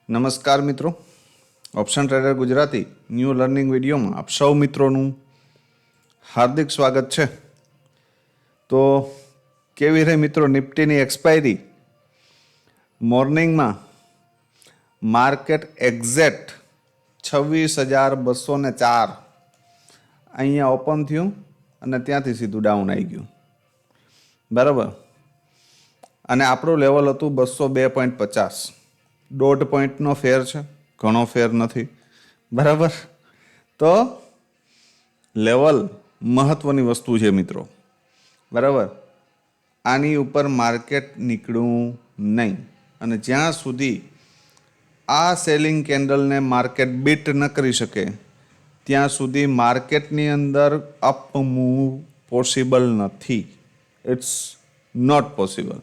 નમસ્કાર મિત્રો, option trader Gujarati new learning વિડીયોમાં આપ સૌ મિત્રોનું હાર્દિક સ્વાગત છે. તો કેવી રહી મિત્રો નિફ્ટીની એક્સપાયરી? મોર્નિંગમાં માર્કેટ એક્ઝેક્ટ 26,204 અહીંયા ઓપન થયું અને ત્યાંથી સીધું ડાઉન આવી ગયું, બરાબર. અને આપણું લેવલ હતું 202.50. 1.5 પોઈન્ટનો ફેર છે, ઘણો ફેર નથી, બરાબર. તો લેવલ મહત્વની વસ્તુ છે મિત્રો, બરાબર. આની ઉપર માર્કેટ નીકળવું નહીં અને જ્યાં સુધી આ સેલિંગ કેન્ડલને માર્કેટ બીટ ન કરી શકે ત્યાં સુધી માર્કેટની અંદર અપ મૂવ પોસિબલ નથી. It's not possible.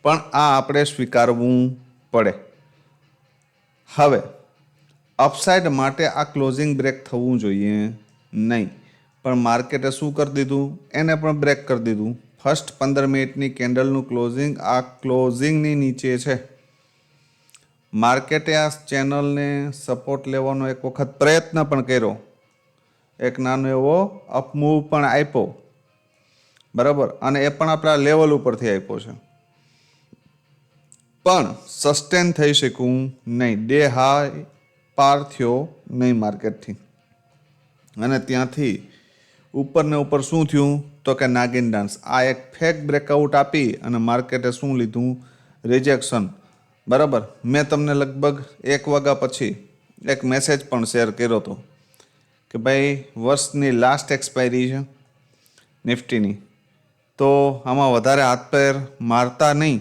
પણ આ આપણે સ્વીકારવું પડે. હવે અપસાઇડ માટે આ ક્લોઝિંગ બ્રેક થવું જોઈએ નહીં, પણ માર્કેટે શું કરી દીધું? એને પણ બ્રેક કરી દીધું. ફર્સ્ટ 15 મિનિટની કેન્ડલનું ક્લોઝિંગ આ ક્લોઝિંગની નીચે છે. માર્કેટે આ ચેનલને સપોર્ટ લેવાનો એક વખત પ્રયત્ન પણ કર્યો, એક નાનો એવો અપમૂવ પણ આપ્યો, બરાબર. અને એ પણ આપણા લેવલ ઉપરથી આપ્યો છે, પણ સસ્ટેન થઈ શકવું નહીં. ડે હાઈ પાર થયો નહીં માર્કેટથી અને ત્યાંથી ઉપર ને ઉપર શું થયું તો કે નાગિન ડાન્સ. આ એક ફેક બ્રેકઆઉટ આપી અને માર્કેટે શું લીધું? રિજેક્શન, બરાબર. મેં તમને લગભગ 1 વાગ્યા પછી એક મેસેજ પણ શેર કર્યો હતો કે ભાઈ વર્ષની લાસ્ટ એક્સપાયરી છે નિફ્ટીની, તો આમાં વધારે હાથ પેર મારતા નહીં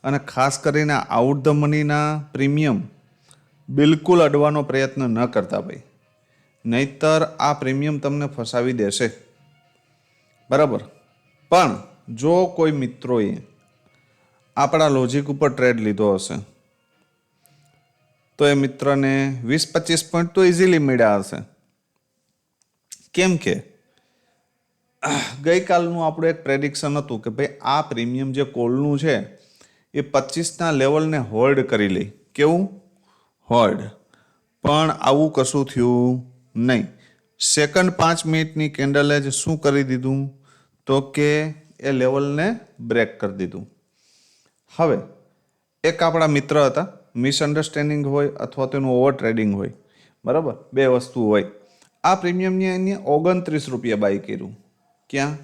અને ખાસ કરીને આઉટ ધ મનીના પ્રીમિયમ બિલકુલ અડવાનો પ્રયત્ન ન કરતા ભાઈ, નહીતર આ પ્રીમિયમ તમને ફસાવી દેશે, બરાબર. પણ જો કોઈ મિત્રોએ આપણા લોજિક ઉપર ટ્રેડ લીધો હશે તો એ મિત્રને 20-25 પોઈન્ટ તો ઇઝીલી મળ્યા હશે. કેમ કે ગઈકાલનું આપણું એક પ્રેડિક્શન હતું કે ભાઈ આ પ્રીમિયમ જે કોલનું છે એ 25ના લેવલને હોલ્ડ કરી લે. કેવું? હોલ્ડ. પણ આવું કશું થયું નહીં. સેકન્ડ 5 મિનિટની કેન્ડલે જ શું કરી દીધું તો કે એ લેવલને બ્રેક કરી દીધું. હવે એક આપણા મિત્ર હતા, મિસઅન્ડરસ્ટેન્ડિંગ હોય અથવા તેનું ઓવર ટ્રેડિંગ હોય, બરાબર, બે વસ્તુ હોય. આ પ્રીમિયમની એને 29 રૂપિયા બાય કર્યું. ક્યાં?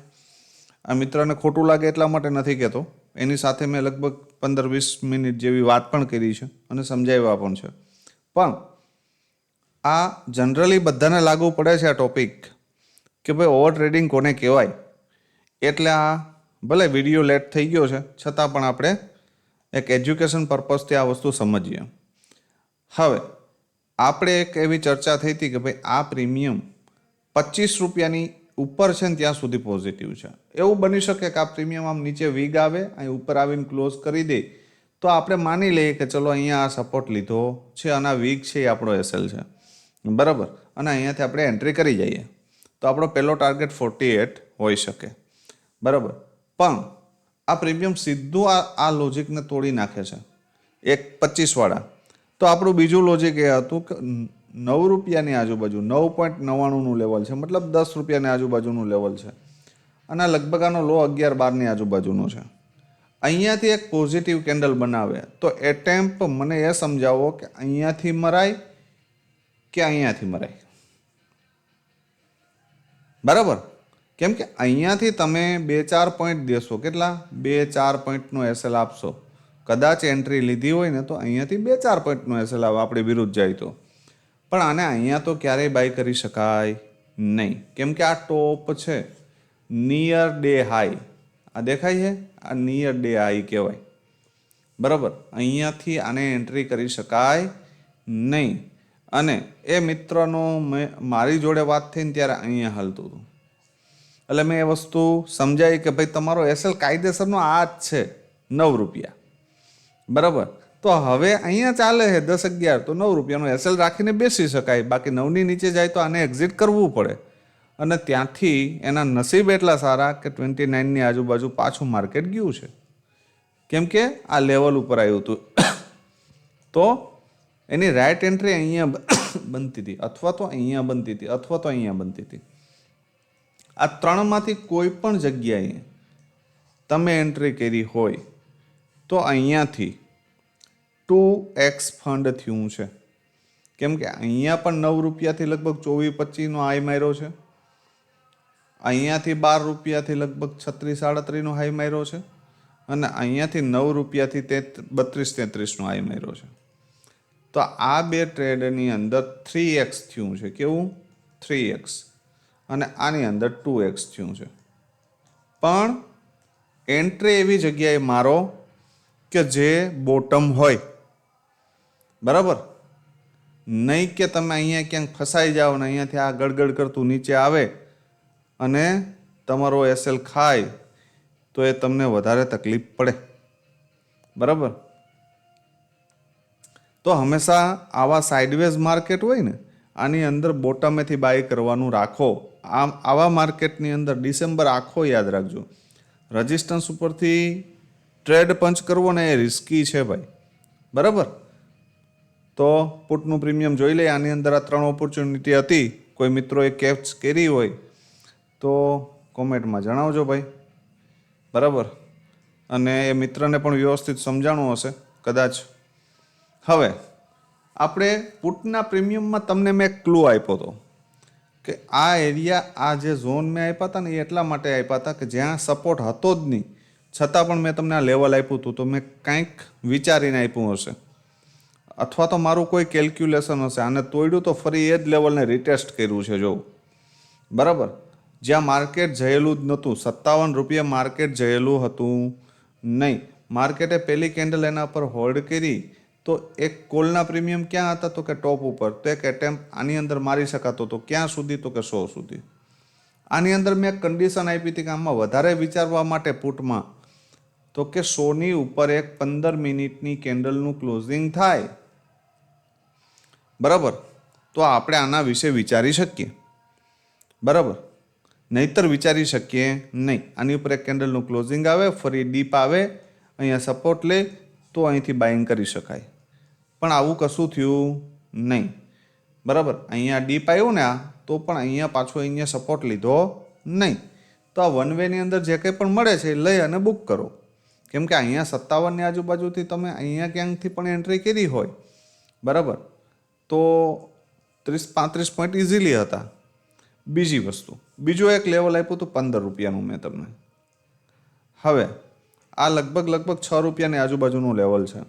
આ મિત્રને ખોટું લાગે એટલા માટે નથી કહેતો, એની સાથે મેં લગભગ 15-20 મિનિટ જેવી વાત પણ કરી છે અને સમજાવ્યા પણ છે. પણ આ જનરલી બધાને લાગુ પડે છે આ ટોપિક કે ભાઈ ઓવર ટ્રેડિંગ કોને કહેવાય. એટલે આ ભલે વિડીયો લેટ થઈ ગયો છે છતાં પણ આપણે એક એજ્યુકેશન પર્પઝથી આ વસ્તુ સમજીએ. હવે આપણે એક એવી ચર્ચા થઈ હતી કે ભાઈ આ પ્રીમિયમ 25 રૂપિયાની ઉપર છે ને ત્યાં સુધી પોઝિટિવ છે. એવું બની શકે કે આ પ્રીમિયમ આમ નીચે વીગ આવે, અહીં ઉપર આવીને ક્લોઝ કરી દે તો આપણે માની લઈએ કે ચલો અહીંયા આ સપોર્ટ લીધો છે અને આ વીક છે એ આપણો એસએલ છે, બરાબર. અને અહીંયાથી આપણે એન્ટ્રી કરી જઈએ તો આપણો પહેલો ટાર્ગેટ 48 હોઈ શકે, બરાબર. પણ આ પ્રીમિયમ સીધું આ લોજિકને તોડી નાખે છે, એક 25 વાળા. તો આપણું બીજું લોજિક એ હતું કે 9 રૂપિયાની આજુબાજુ 9.99નું લેવલ છે, મતલબ 10 રૂપિયાની આજુબાજુનું લેવલ છે અને લગભગ આનો લો 11-12ની આજુબાજુનો છે. અહીંયાથી એક પોઝિટિવ કેન્ડલ બનાવે તો એટેમ્પ મને એ સમજાવો કે અહીંયાથી મરાય કે અહીંયાથી મરાય, બરાબર. કેમ કે અહીંયાથી તમે 2-4 પોઈન્ટ દેશો, કેટલા? 2-4 પોઈન્ટનો એસએલ આપશો. કદાચ એન્ટ્રી લીધી હોય ને તો અહીંયાથી 2-4 પોઈન્ટનો એસએલ આવે આપણી વિરુદ્ધ જાય તો, પણ આને અહીંયા તો ક્યારેય બાય કરી શકાય નહીં. કેમ કે આ ટોપ છે, નિયર ડે હાઈ. આ દેખાય છે, આ નિયર ડે હાઈ કહેવાય, બરાબર. અહીંયાથી આને એન્ટ્રી કરી શકાય નહીં. અને એ મિત્રનો મારી જોડે વાત થઈને ત્યારે અહીંયા હાલતું હતું એટલે મેં એ વસ્તુ સમજાવી કે ભાઈ તમારો એસએલ કાયદેસરનો આ જ છે 9 રૂપિયા, બરાબર. તો હવે અહીંયા ચાલે છે 10-11, તો 9 રૂપિયાનો એસએલ રાખીને બેસી શકાય. બાકી 9ની નીચે જાય તો આને એક્ઝિટ કરવું પડે અને ત્યાંથી એના નસીબ એટલા સારા કે 29ની આજુબાજુ પાછું માર્કેટ ગયું છે. કેમ કે આ લેવલ ઉપર આવ્યું હતું. તો એની રાઈટ એન્ટ્રી અહીંયા બનતી હતી, અથવા તો અહીંયા બનતી હતી, અથવા તો અહીંયા બનતી હતી. આ ત્રણમાંથી કોઈ પણ જગ્યાએ તમે એન્ટ્રી કરી હોય તો અહીંયાથી 2x ફંડ થયું છે. કેમ કે અહીંયા પણ 9 રૂપિયાથી લગભગ 24-25નો હાઈ માર્યો છે, અહીંયાથી 12 રૂપિયાથી લગભગ 36-37નો હાઈ માર્યો છે, અને અહીંયાથી 9 રૂપિયાથી 32-33નો હાઈ માર્યો છે. તો આ બે ટ્રેડની અંદર 3x થયું છે. કેવું? 3x. અને આની અંદર 2x થયું છે. પણ એન્ટ્રી એવી જગ્યાએ મારો કે જે બોટમ હોય, બરાબર? નહીં કે તમે અહીંયા ક્યાંક ફસાઈ જાઓ ને અહીંયાથી આ ગડગડ કરતું નીચે આવે અને તમારો એસએલ ખાય તો એ તમને વધારે તકલીફ પડે, બરાબર? તો હંમેશા આવા સાઇડવેઝ માર્કેટ હોય ને, આની અંદર બોટમેથી બાય કરવાનું રાખો. આવા માર્કેટની અંદર ડિસેમ્બર આખો યાદ રાખજો. રજિસ્ટન્સ ઉપરથી ટ્રેડ પંચ કરવો ને એ રિસ્કી છે ભાઈ, બરાબર? તો પુટનું પ્રીમિયમ જોઈ લે. આની અંદર આ 3 ઓપોર્ચ્યુનિટી હતી. કોઈ મિત્રોએ કેપ્ચ કરી હોય તો કોમેન્ટમાં જણાવજો ભાઈ, બરાબર? અને એ મિત્રને પણ વ્યવસ્થિત સમજાણું હશે કદાચ. હવે આપણે પુટના પ્રીમિયમમાં તમને મેં ક્લુ આપ્યો હતો કે આ એરિયા, આ જે ઝોન મેં આપ્યા હતા ને એ એટલા માટે આપ્યા હતા કે જ્યાં સપોર્ટ હતો જ નહીં, છતાં પણ મેં તમને આ લેવલ આપ્યું હતું. તો મેં કંઈક વિચારીને આપ્યું હશે, અથવા તો મારું કોઈ કેલ્ક્યુલેશન હશે. આને તોડ્યું તો ફરી એ જ લેવલને રિટેસ્ટ કર્યું છે, જોવું, બરાબર? જ્યાં માર્કેટ જયેલું જ નહોતું, 57 રૂપિયા માર્કેટ જયેલું હતું નહીં. માર્કેટે પહેલી કેન્ડલ એના પર હોલ્ડ કરી તો એક કોલના પ્રીમિયમ ક્યાં હતા? તો કે ટોપ ઉપર. તો એક એટેમ્પ આની અંદર મારી શકાતો હતો. ક્યાં સુધી? તો કે 100 સુધી. આની અંદર મેં કન્ડિશન આપી હતી કે આમાં વધારે વિચારવા માટે પુટમાં તો કે 100ની ઉપર એક 15 મિનિટની કેન્ડલનું ક્લોઝિંગ થાય, બરાબર? તો આપણે આના વિશે વિચારી શકીએ, બરાબર? નહીતર વિચારી શકીએ નહીં. આની ઉપર એક કેન્ડલનું ક્લોઝિંગ આવે, ફરી ડીપ આવે, અહીંયા સપોર્ટ લે તો અહીંથી બાઇંગ કરી શકાય. પણ આવું કશું થયું નહીં, બરાબર? અહીંયા ડીપ આવ્યું ને આ, તો પણ અહીંયા પાછો અહીંયા સપોર્ટ લીધો નહીં. તો આ વન વેની અંદર જે કંઈ પણ મળે છે એ લઈ અને બુક કરો. કેમ કે અહીંયા 57ની આજુબાજુથી તમે અહીંયા ક્યાંકથી પણ એન્ટ્રી કરી હોય, બરાબર, તો 30-35 પોઈન્ટ ઇઝીલી હતા. બીજી વસ્તુ, બીજું એક લેવલ આપ્યું હતું 15 રૂપિયાનું મેં તમને. હવે આ લગભગ 6 રૂપિયાની આજુબાજુનું લેવલ છે.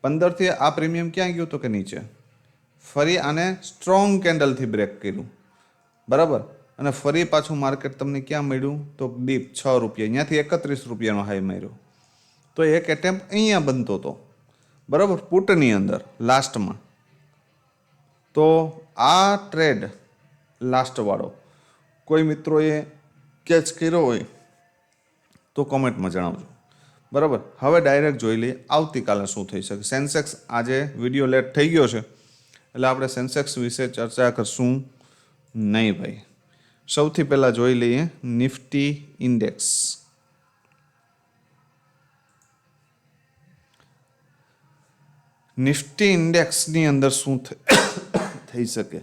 15થી આ પ્રીમિયમ ક્યાં ગયું? તો કે નીચે. ફરી આને સ્ટ્રોંગ કેન્ડલથી બ્રેક કર્યું, બરાબર? અને ફરી પાછું માર્કેટ તમને ક્યાં મળ્યું? તો ડીપ 6 રૂપિયા, અહીંયાથી 31 રૂપિયાનો હાઈ માર્યો. તો એક એટેમ્પ અહીંયા બનતો હતો, બરાબર, પુટની અંદર લાસ્ટમાં. તો આ ટ્રેડ લાસ્ટવાળો કોઈ મિત્રોએ કેચ કર્યો હોય તો કોમેન્ટમાં જણાવજો, બરાબર? હવે ડાયરેક્ટ જોઈ લઈએ આવતીકાલે શું થઈ શકે. સેન્સેક્સ આજે વિડીયો લેટ થઈ ગયો છે એટલે આપણે સેન્સેક્સ વિશે ચર્ચા કરશું નહીં ભાઈ. સૌથી પહેલાં જોઈ લઈએ નિફ્ટી ઇન્ડેક્સ. નિફ્ટી ઇન્ડેક્સની અંદર શું થઈ શકે?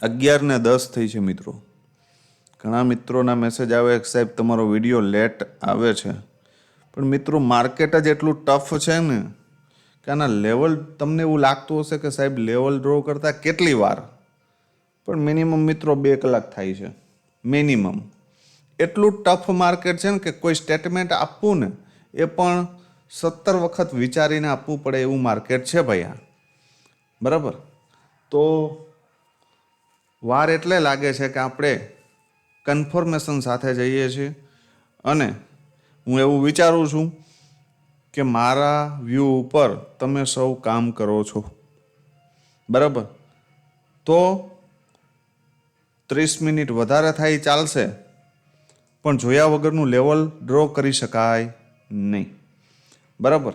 11:10 થઈ છે મિત્રો. ઘણા મિત્રોના મેસેજ આવે કે સાહેબ તમારો વિડીયો લેટ આવે છે, પણ મિત્રો માર્કેટ જ એટલું ટફ છે ને કે આના લેવલ તમને એવું લાગતું હશે કે સાહેબ લેવલ ડ્રો કરતાં કેટલી વાર, પણ મિનિમમ મિત્રો 2 કલાક થાય છે મિનિમમ. એટલું ટફ માર્કેટ છે ને કે કોઈ સ્ટેટમેન્ટ આપવું ને એ પણ 17 વખત વિચારીને આપવું પડે એવું માર્કેટ છે ભાઈ આ, બરાબર? તો વાર એટલે લાગે છે કે આપણે કન્ફર્મેશન સાથે જઈએ છીએ અને હું એવું વિચારું છું કે મારા વ્યૂ ઉપર તમે સૌ કામ કરો છો, બરાબર? તો 30 મિનિટ વધારે થાય ચાલશે, પણ જોયા વગરનું લેવલ ડ્રો કરી શકાય નહીં, બરાબર?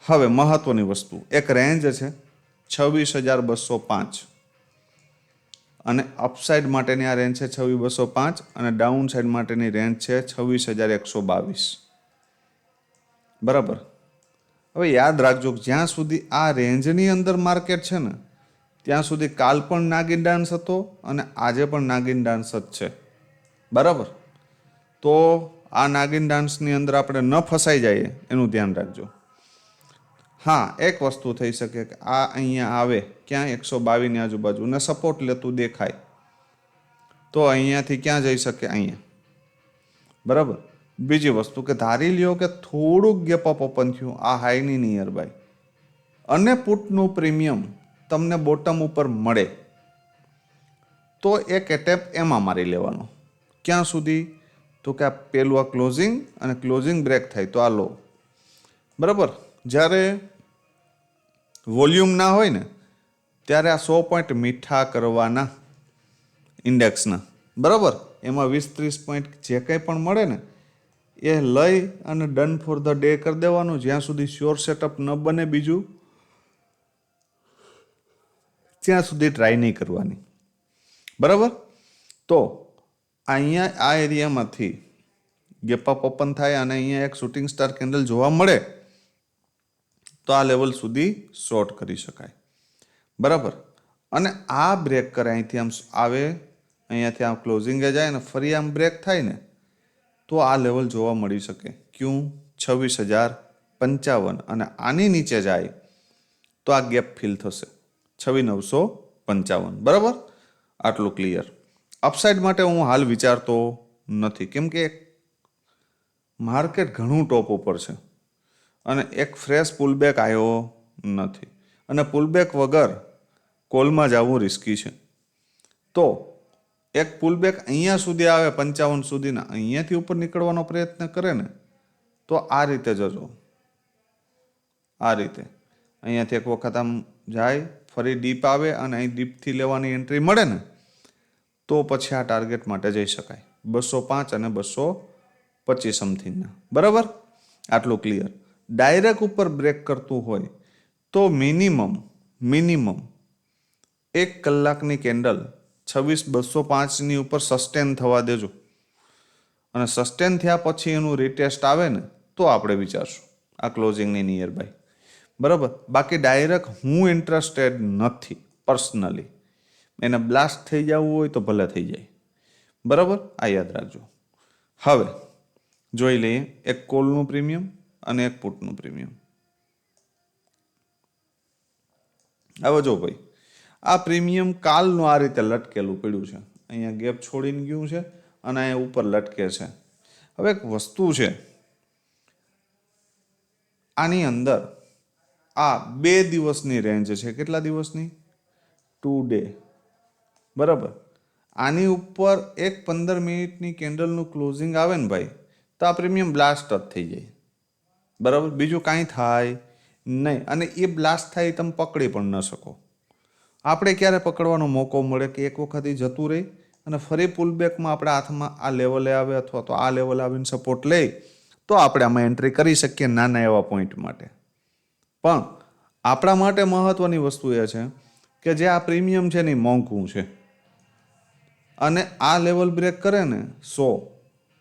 હવે મહત્વની વસ્તુ, એક રેન્જ છે 26,205 અને અપસાઇડ માટેની આ રેન્જ છે 26,205 અને ડાઉન સાઇડ માટેની રેન્જ છે 26,122, બરાબર? હવે યાદ રાખજો જ્યાં સુધી આ રેન્જની અંદર માર્કેટ છે ને ત્યાં સુધી કાલ પણ નાગિન ડાન્સ હતો અને આજે પણ નાગિન ડાન્સ જ છે, બરાબર. તો આ નાગિન ડાન્સની અંદર આપણે ન ફસાઈ જઈએ એનું ધ્યાન રાખજો. હા, એક વસ્તુ થઈ શકે કે આ અહીંયા આવે ક્યાં 122ની આજુબાજુ ને સપોર્ટ લેતું દેખાય તો અહીંયાથી ક્યાં જઈ શકે, અહીંયા, બરાબર. બીજી વસ્તુ કે ધારી લ્યો કે થોડુંક ગેપ અપ ઓપન થયું આ હાઈની નિયર બાય અને પુટનું પ્રીમિયમ તમને બોટમ ઉપર મળે તો એક એટેપ એમાં મારી લેવાનો. ક્યાં સુધી? તો કે આ પેલું આ ક્લોઝિંગ અને ક્લોઝિંગ બ્રેક થાય તો આ લો, બરાબર. જ્યારે વોલ્યુમ ના હોય ને ત્યારે આ 100 પોઈન્ટ મીઠા કરવાના ઇન્ડેક્સના, બરાબર. એમાં 20-30 પોઈન્ટ જે કંઈ પણ મળે ને એ લઈ અને ડન ફોર ધ ડે કરી દેવાનું જ્યાં સુધી શ્યોર સેટઅપ ન બને બીજું ત્યાં સુધી ટ્રાય નહીં કરવાની, બરાબર. તો અહીંયા આ એરિયામાંથી ગેપ અપ ઓપન થાય અને અહીંયા એક શૂટિંગ સ્ટાર કેન્ડલ જોવા મળે તો આ લેવલ સુધી શોર્ટ કરી શકાય, બરાબર. અને આ બ્રેક કરે અહીંથી આમ આવે, અહીંયાથી આમ ક્લોઝિંગે જાય અને ફરી આમ બ્રેક થાય ને તો આ લેવલ જોવા મળી શકે. ક્યું? 26,055. અને આની નીચે જાય તો આ ગેપ ફિલ થશે 26,955, બરાબર. આટલું ક્લિયર. અપસાઇડ માટે હું હાલ વિચારતો નથી કેમ કે માર્કેટ ઘણું ટોપ ઉપર છે અને એક ફ્રેશ પુલબેક આવ્યો નથી અને પુલબેક વગર કોલમાં જવું રિસ્કી છે. તો એક પુલબેક અહીંયા સુધી આવે 55 સુધીના, અહીંયાથી ઉપર નીકળવાનો પ્રયત્ન કરે ને તો આ રીતે જજો, આ રીતે અહીંયાથી એક વખત આમ જાય ફરી ડીપ આવે અને અહીં ડીપથી લેવાની એન્ટ્રી મળે ને તો પછી આ ટાર્ગેટ માટે જઈ શકાય 205 અને 225 સમથિંગના, બરાબર. આટલું ક્લિયર. ડાયરેક્ટ ઉપર બ્રેક કરતું હોય તો મિનિમમ 1 કલાકની કેન્ડલ 26,205ની ઉપર સસ્ટેન થવા દેજો અને સસ્ટેન થયા પછી એનું રીટેસ્ટ આવે ને તો આપણે વિચારશું આ ક્લોઝિંગની નિયર બાય, બરાબર. બાકી ડાયરેક્ટ હું ઇન્ટરેસ્ટેડ નથી પર્સનલી. એને બ્લાસ્ટ થઈ જવું હોય તો ભલે થઈ જાય, બરાબર. આ યાદ રાખજો. હવે જોઈ લઈએ એક કોલનું પ્રીમિયમ અને એક પુટનું પ્રીમિયમ. હવે જો ભાઈ આ પ્રીમિયમ કાલનું આ રીતે લટકેલું પડ્યું છે, અહીંયા ગેપ છોડીને ગયું છે અને અહીંયા ઉપર લટકે છે. હવે એક વસ્તુ છે આની અંદર આ 2 દિવસની રેન્જ છે. કેટલા દિવસની? 2 ડે, બરાબર. આની ઉપર એક 15 મિનિટની કેન્ડલનું ક્લોઝિંગ આવે ને ભાઈ તો આ પ્રીમિયમ બ્લાસ્ટ જ થઈ જાય, બરાબર. બીજું કાંઈ થાય નહીં અને એ બ્લાસ્ટ થાય તમે પકડી પણ ન શકો. આપણે ક્યારે પકડવાનો મોકો મળે કે એક વખત એ જતું રહી અને ફરી પુલબેકમાં આપણા હાથમાં આ લેવલે આવે અથવા તો આ લેવલે આવીને સપોર્ટ લે તો આપણે આમાં એન્ટ્રી કરી શકીએ નાના એવા પોઈન્ટ માટે. પણ આપણા માટે મહત્વની વસ્તુ એ છે કે જે આ પ્રીમિયમ છે ને એ મોંઘું છે અને આ લેવલ બ્રેક કરે ને 100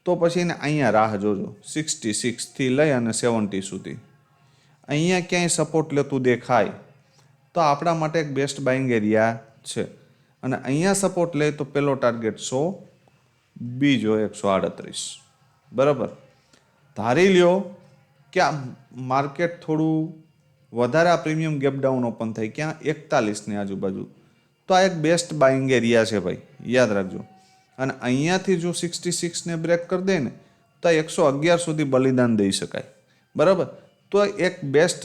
તો પછી એને અહીંયા રાહ જોજો 66થી લઈ અને 70 સુધી. અહીંયા ક્યાંય સપોર્ટ લેતું દેખાય તો આપણા માટે એક બેસ્ટ બાઇંગ એરિયા છે અને અહીંયા સપોર્ટ લે તો પેલો ટાર્ગેટ 100, બીજો 138, બરાબર. ધારી લ્યો કે આ માર્કેટ થોડું વધારે આ પ્રીમિયમ ગેપ ડાઉન ઓપન થાય ક્યાં 41ની આજુબાજુ તો આ એક બેસ્ટ બાઇંગ એરિયા છે ભાઈ, યાદ રાખજો. અને અહીંયાથી જો 66ને બ્રેક કરી દે ને તો 111 સુધી બલિદાન દઈ શકાય, બરાબર. તો એક બેસ્ટ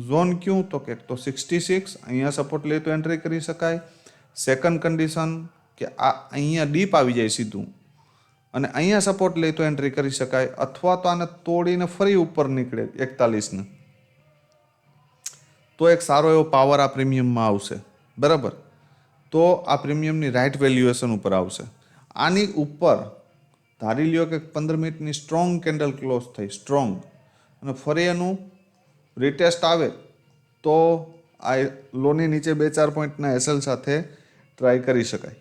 ઝોન ક્યું તો કે તો 66 અહીંયા સપોર્ટ લે તો એન્ટ્રી કરી શકાય. સેકન્ડ કન્ડિશન કે આ અહીંયા ડીપ આવી જાય સીધું અને અહીંયા સપોર્ટ લે તો એન્ટ્રી કરી શકાય અથવા તો આને તોડીને ફરી ઉપર નીકળે 41ને તો એક સારો એવો પાવર આ પ્રીમિયમમાં આવશે, બરાબર. તો આ પ્રીમિયમની રાઇટ વેલ્યુએશન ઉપર આવશે. આની ઉપર ધારી લ્યો કે 15 મિનિટની સ્ટ્રોંગ કેન્ડલ ક્લોઝ થઈ સ્ટ્રોંગ અને ફરી એનું રિટેસ્ટ આવે તો આ લોની નીચે 2-4 પોઈન્ટના એસએલ સાથે ટ્રાય કરી શકાય.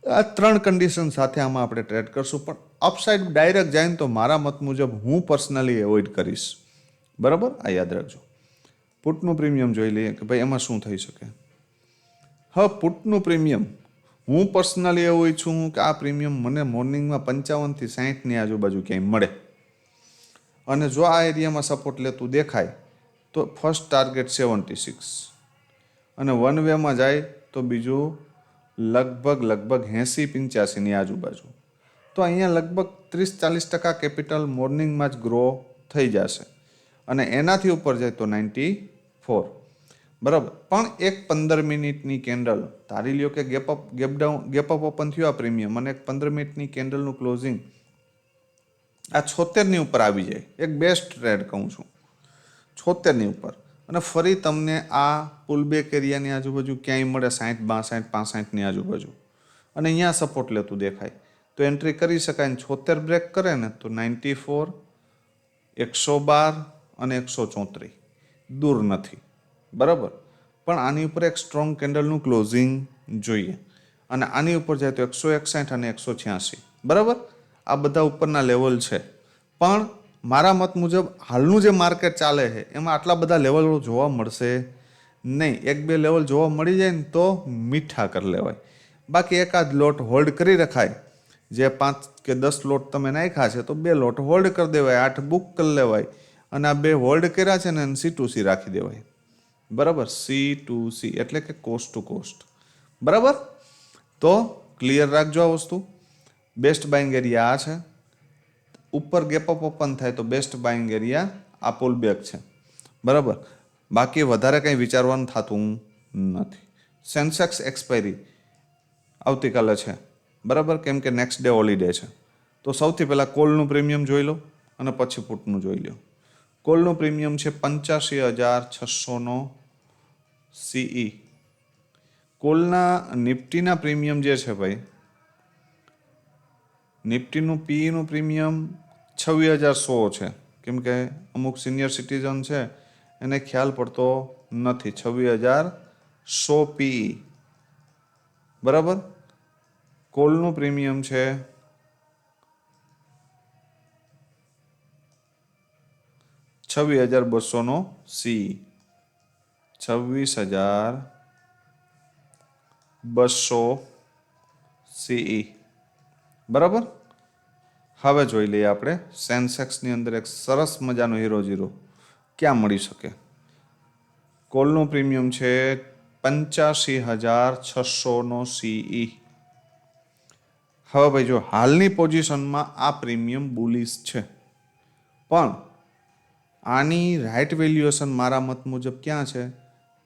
આ 3 કન્ડિશન સાથે આમાં આપણે ટ્રેડ કરશું. પણ અપસાઇડ ડાયરેક્ટ જાય ને તો મારા મત મુજબ હું પર્સનલી એવોઇડ કરીશ. બરાબર, આ યાદ રાખજો. પુટનું પ્રીમિયમ જોઈ લઈએ કે ભાઈ એમાં શું થઈ શકે. હવે પુટનું પ્રીમિયમ હું પર્સનલી એવું ઈચ્છું કે આ પ્રીમિયમ મને મોર્નિંગમાં 55 થી 60ની આજુબાજુ ક્યાંય મળે, અને જો આ એરિયામાં સપોર્ટ લેતું દેખાય તો ફર્સ્ટ ટાર્ગેટ 76, અને વન વેમાં જાય તો બીજું લગભગ 80-85ની આજુબાજુ. તો અહીંયા લગભગ 30-40% કેપિટલ મોર્નિંગમાં જ ગ્રો થઈ જશે, અને એનાથી ઉપર જાય તો 94. બરાબર, પણ એક 15 મિનિટની કેન્ડલ ધારી લ્યો કે ગેપ અપ ઓપન થયું આ પ્રીમિયમ, અને એક 15 મિનિટની કેન્ડલનું ક્લોઝિંગ આ 76ની ઉપર આવી જાય, એક બેસ્ટ ટ્રેડ કહું છું 76ની ઉપર, અને ફરી તમને આ પુલબેક એરિયાની આજુબાજુ ક્યાંય મળે 60, 62, 65ની આજુબાજુ, અને અહીંયા સપોર્ટ લેતું દેખાય તો એન્ટ્રી કરી શકાય. 76 બ્રેક કરે ને તો 94, 112 અને 134 દૂર નથી. બરાબર, પણ આની ઉપર એક સ્ટ્રોંગ કેન્ડલનું ક્લોઝિંગ જોઈએ, અને આની ઉપર જાય તો 161 અને 186. બરાબર, આ બધા ઉપરના લેવલ છે, પણ મારા મત મુજબ હાલનું જે માર્કેટ ચાલે છે એમાં આટલા બધા લેવલો જોવા મળશે નહીં. 1-2 લેવલ જોવા મળી જાય ને તો મીઠા કરી લેવાય, બાકી એકાદ લોટ હોલ્ડ કરી રખાય. જે 5 કે 10 લોટ તમે નાખ્યા છે તો 2 લોટ હોલ્ડ કરી દેવાય, 8 બુક કરી લેવાય, અને આ 2 હોલ્ડ કર્યા છે ને C2C રાખી દેવાય. બરાબર, C2C એટલે કે કોસ્ટ ટુ કોસ્ટ. બરાબર, તો ક્લિયર રાખજો આ વસ્તુ. બેસ્ટ બાઇંગ એરિયા આ છે, ઉપર ગેપ અપ ઓપન થાય તો બેસ્ટ બાઇંગ એરિયા આ પુલ બેક છે. બરાબર, બાકી વધારે કંઈ વિચારવાનું થતું નથી. સેન્સેક્સ એક્સપાયરી આવતીકાલે છે. બરાબર, કેમ કે નેક્સ્ટ ડે હોલિડે છે. તો સૌથી પહેલાં કોલનું પ્રીમિયમ જોઈ લો અને પછી પુટનું જોઈ લો. કોલનું પ્રીમિયમ છે 85,600નો CE. કોલના નિફ્ટીના પ્રીમિયમ જે છે ભાઈ, નિફ્ટીનું PEનું પ્રીમિયમ 26,100 છે, કેમ કે અમુક સિનિયર સિટીઝન છે એને ખ્યાલ પડતો નથી. 26,100 PE. બરાબર, કોલનું પ્રીમિયમ છે 26,200નો CE. 26,200 CE. બરાબર, હવે જોઈ લઈએ આપણે સેન્સેક્સની અંદર એક સરસ મજાનો હીરો જીરો ક્યાં મળી શકે. કોલનું પ્રીમિયમ છે 85,600નો CE. હવે ભાઈ જો હાલની પોઝિશનમાં આ પ્રીમિયમ બુલિશ છે, પણ આની રાઇટ વેલ્યુએશન મારા મત મુજબ ક્યાં છે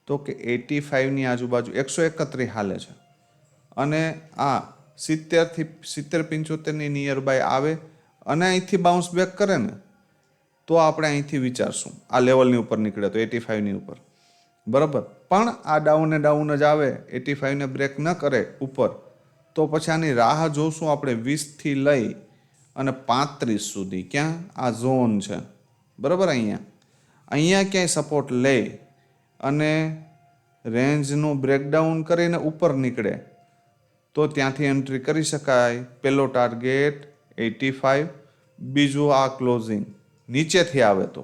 તો કે 85ની આજુબાજુ, 131 હાલે છે, અને આ 70-75ની નિયર બાય આવે, અને અહીંથી બાઉન્સ બેક કરે ને તો આપણે અહીંથી વિચારશું આ લેવલની ઉપર નીકળે તો 85ની ઉપર. બરાબર, પણ આ ડાઉન જ આવે, 85ને બ્રેક ન કરે ઉપર, તો પછી આની રાહ જોશું આપણે 20થી લઈ અને 35 સુધી. ક્યાં આ ઝોન છે. બરાબર, અહીંયા ક્યાંય સપોર્ટ લે અને રેન્જનું બ્રેકડાઉન કરીને ઉપર નીકળે તો ત્યાંથી એન્ટ્રી કરી શકાય. પહેલો ટાર્ગેટ 85, બીજું આ ક્લોઝિંગ નીચેથી આવે તો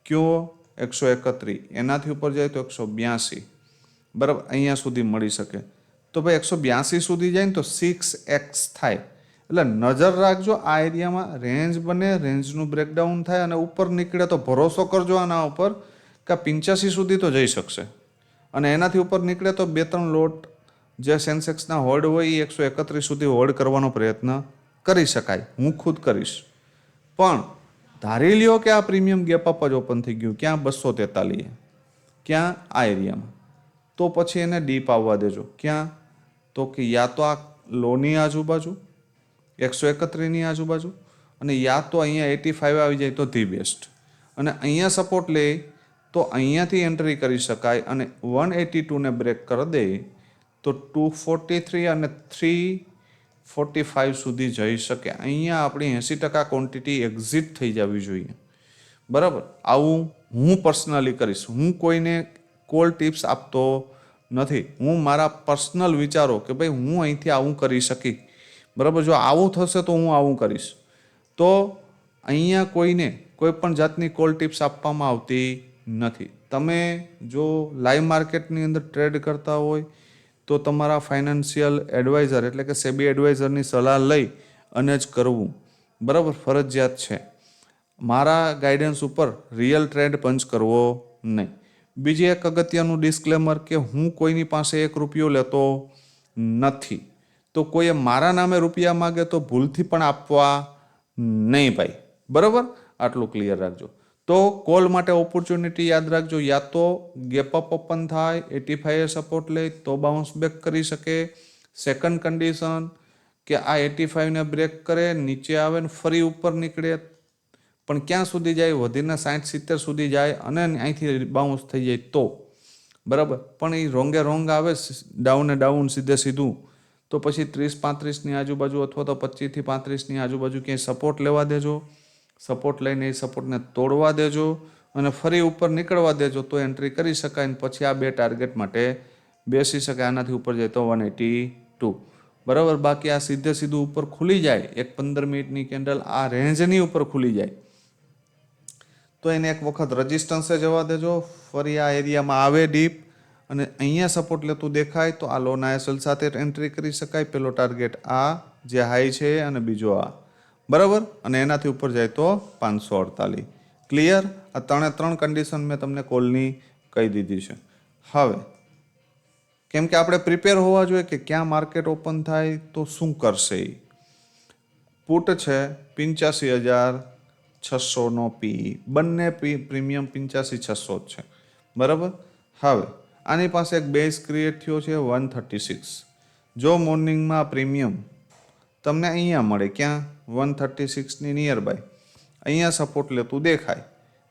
કયો 131, એનાથી ઉપર જાય તો 182. બરાબર, અહીંયા સુધી મળી શકે. તો ભાઈ 182 સુધી જાય ને તો 6x થાય. એટલે નજર રાખજો આ એરિયામાં રેન્જ બને, રેન્જનું બ્રેકડાઉન થાય અને ઉપર નીકળે તો ભરોસો કરજો આના ઉપર કે 85 સુધી તો જઈ શકશે, અને એનાથી ઉપર નીકળે તો 2-3 લોટ જે સેન્સેક્સના હોલ્ડ હોય એ 131 સુધી હોલ્ડ કરવાનો પ્રયત્ન કરી શકાય. હું ખુદ કરીશ, પણ ધારી લ્યો કે આ પ્રીમિયમ ગેપ અપ જ ઓપન થઈ ગયું ક્યાં 243, ક્યાં આ એરિયામાં, તો પછી એને ડીપ આવવા દેજો. ક્યાં તો કે યા તો આ લોની આજુબાજુ 131ની આજુબાજુ, અને યા તો અહીંયા 85 આવી જાય તો ધી બેસ્ટ, અને અહીંયા સપોર્ટ લે તો અહીંયાથી એન્ટ્રી કરી શકાય, અને 182ને બ્રેક કરી દે તો 243 અને 345 સુધી જઈ શકે. અહીંયા આપણી 80% ક્વોન્ટિટી એક્ઝિટ થઈ જવી જોઈએ. બરાબર, આવું હું પર્સનલી કરીશ. હું કોઈને કોલ ટિપ્સ આપતો નથી, હું મારા પર્સનલ વિચારો કે ભાઈ હું અહીંથી આવું કરી શકી, બરાબર. જો આવું થશે તો હું આવું કરીશ. તો અહીંયા કોઈને કોઈ પણ જાતની કોલ ટિપ્સ આપવામાં આવતી નથી. તમે જો લાઈવ માર્કેટની અંદર ટ્રેડ કરતા હોય તો તમારા ફાઇનાન્શિયલ એડવાઇઝર એટલે કે સેબી એડવાઇઝરની સલાહ લઈ અને જ કરવું બરાબર ફરજિયાત છે. મારા ગાઈડન્સ ઉપર રિયલ ટ્રેડ પંચ કરવો નહીં. બીજી એક અગત્યનું ડિસ્ક્લેમર કે હું કોઈની પાસે 1 રૂપિયો લેતો નથી. તો કોઈએ મારા નામે રૂપિયા માગે તો ભૂલથી પણ આપવા નહીં ભાઈ. બરાબર, આટલું ક્લિયર રાખજો. તો કોલ માટે ઓપોર્ચ્યુનિટી યાદ રાખજો. યા તો ગેપ અપ ઓપન થાય 85 સપોર્ટ લે તો બાઉન્સ બેક કરી શકે. સેકન્ડ કન્ડિશન કે આ 85 ને બ્રેક કરે, નીચે આવે ને ફરી ઉપર નીકળે, પણ ક્યાં સુધી જાય? વધીને 60-70 સુધી જાય અને અહીંથી બાઉન્સ થઈ જાય તો બરાબર. પણ એ રોંગે રોંગ આવે, ડાઉન ને ડાઉન, સીધે સીધું, તો પછી 30-35ની આજુબાજુ અથવા તો 25થી 35ની આજુબાજુ ક્યાંય સપોર્ટ લેવા દેજો. સપોર્ટ લઈને એ સપોર્ટને તોડવા દેજો અને ફરી ઉપર નીકળવા દેજો તો એન્ટ્રી કરી શકાય. ને પછી આ 2 ટાર્ગેટ માટે બેસી શકાય. આનાથી ઉપર જાય તો 182 બરાબર. બાકી આ સીધે સીધું ઉપર ખુલી જાય, એક 15 મિનિટની કેન્ડલ આ રેન્જની ઉપર ખુલી જાય તો એને એક વખત રજિસ્ટન્સે જવા દેજો. ફરી આ એરિયામાં આવે ડીપ અને અહીંયા સપોર્ટ લેતું દેખાય તો આ લોન આઈએસએલ સાથે એન્ટ્રી કરી શકાય. પેલો ટાર્ગેટ આ જે હાઈ છે અને બીજો આ બરાબર. અને એનાથી ઉપર જાય તો 548. ક્લિયર? આ 3 કન્ડિશન મેં તમને કોલની કહી દીધી છે. હવે કેમ કે આપણે પ્રિપેર હોવા જોઈએ કે ક્યાં માર્કેટ ઓપન થાય તો શું કરશે. પુટ છે 85,600નો પી, બંને પ્રીમિયમ 85,600 જ છે બરાબર. હવે આની પાસે એક બેઝ ક્રિએટ થયો છે 136. જો મોર્નિંગમાં પ્રીમિયમ તમને અહીંયા મળે, ક્યાં? 136ની નિયર બાય, અહીંયા સપોર્ટ લેતું દેખાય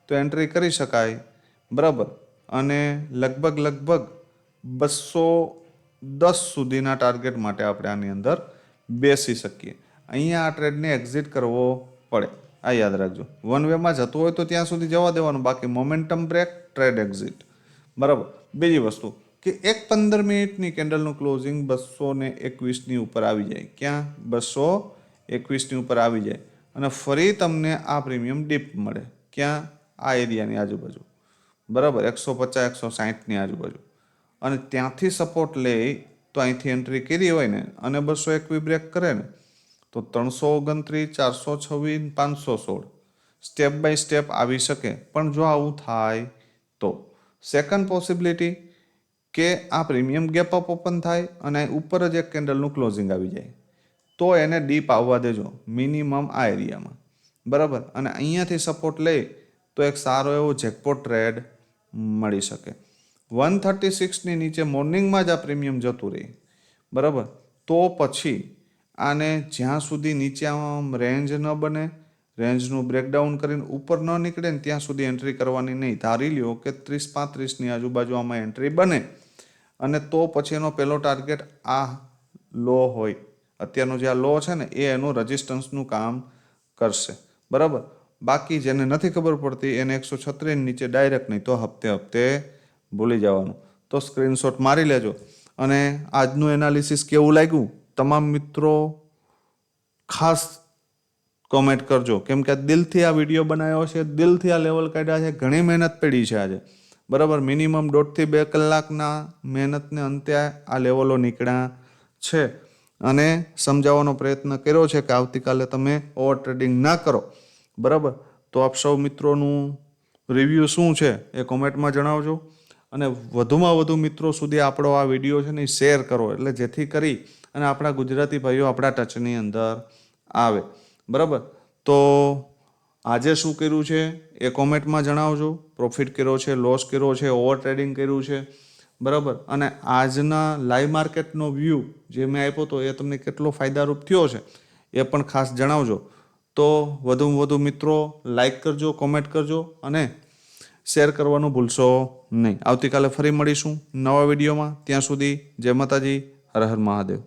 તો એન્ટ્રી કરી શકાય બરાબર. અને લગભગ 210 સુધીના ટાર્ગેટ માટે આપણે આની અંદર બેસી શકીએ. અહીંયા આ ટ્રેડને એક્ઝિટ કરવો પડે, આ યાદ રાખજો. વન વેમાં જતું હોય તો ત્યાં સુધી જવા દેવાનું, બાકી મોમેન્ટમ બ્રેક, ટ્રેડ એક્ઝિટ બરાબર. બીજી વસ્તુ કે એક 15 મિનિટની કેન્ડલનું ક્લોઝિંગ 221ની ઉપર આવી જાય, ક્યાં? 221ની ઉપર આવી જાય અને ફરી તમને આ પ્રીમિયમ ડીપ મળે, ક્યાં? આ એરિયાની આજુબાજુ બરાબર, 150-160ની આજુબાજુ. અને ત્યાંથી સપોર્ટ લે તો અહીંથી એન્ટ્રી કરી હોય ને અને 221 બ્રેક કરે ને તો 329, 426, 516 સ્ટેપ બાય સ્ટેપ આવી શકે. પણ જો આવું થાય તો સેકન્ડ પોસિબિલિટી કે આ પ્રીમિયમ ગેપ અપ ઓપન થાય અને ઉપર જ એક કેન્ડલનું ક્લોઝિંગ આવી જાય તો એને ડીપ આવવા દેજો મિનિમમ આ એરિયામાં બરાબર. અને અહીંયાથી સપોર્ટ લે તો એક સારો એવો જેકપોટ ટ્રેડ મળી શકે. 136ની નીચે મોર્નિંગમાં જ આ પ્રીમિયમ જતું રહે બરાબર. તો પછી આને જ્યાં સુધી નીચે રેન્જ ન બને, રેન્જનું બ્રેકડાઉન કરીને ઉપર ન નીકળે ને ત્યાં સુધી એન્ટ્રી કરવાની નહીં. ધારી લ્યો કે 30-35ની આજુબાજુ આમાં એન્ટ્રી બને અને તો પછી એનો પહેલો ટાર્ગેટ આ લો હોય, અત્યારનો જે આ લો છે ને એ એનું રજિસ્ટન્સનું કામ કરશે બરાબર. બાકી જેને નથી ખબર પડતી એને 136 નીચે ડાયરેક્ટ નહીં તો હપ્તે ભૂલી જવાનું. તો સ્ક્રીનશોટ મારી લેજો. અને આજનું એનાલિસિસ કેવું લાગ્યું તમામ મિત્રો ખાસ કોમેન્ટ કરજો, કેમ કે દિલથી આ વિડીયો બનાવ્યો છે, દિલથી આ લેવલ કાઢ્યા છે, ઘણી મહેનત પડી છે આજે બરાબર. મિનિમમ 1.5 થી 2 કલાકના મહેનતને અંતે આ લેવલો નીકળ્યા છે અને સમજાવવાનો પ્રયત્ન કર્યો છે કે આવતીકાલે તમે ઓવર ટ્રેડિંગ ના કરો બરાબર. તો આપ સૌ મિત્રોનું રિવ્યૂ શું છે એ કોમેન્ટમાં જણાવજો અને વધુમાં વધુ મિત્રો સુધી આપણો આ વિડીયો છે ને એ શેર કરો, એટલે જેથી કરી અને આપણા ગુજરાતી ભાઈઓ આપણા ટચની અંદર આવે બરાબર. તો આજે શું કર્યું છે એ કોમેન્ટમાં જણાવજો. પ્રોફિટ કર્યો છે, લોસ કર્યો છે, ઓવર ટ્રેડિંગ કર્યું છે બરાબર. અને આજના લાઈવ માર્કેટનો વ્યૂ જે મેં આપ્યો હતો એ તમને કેટલો ફાયદારૂપ થયો છે એ પણ ખાસ જણાવજો. તો વધુમાં વધુ મિત્રો લાઈક કરજો, કોમેન્ટ કરજો અને શેર કરવાનું ભૂલશો નહીં. આવતીકાલે ફરી મળીશું નવા વિડીયોમાં. ત્યાં સુધી જય માતાજી, હર હર મહાદેવ.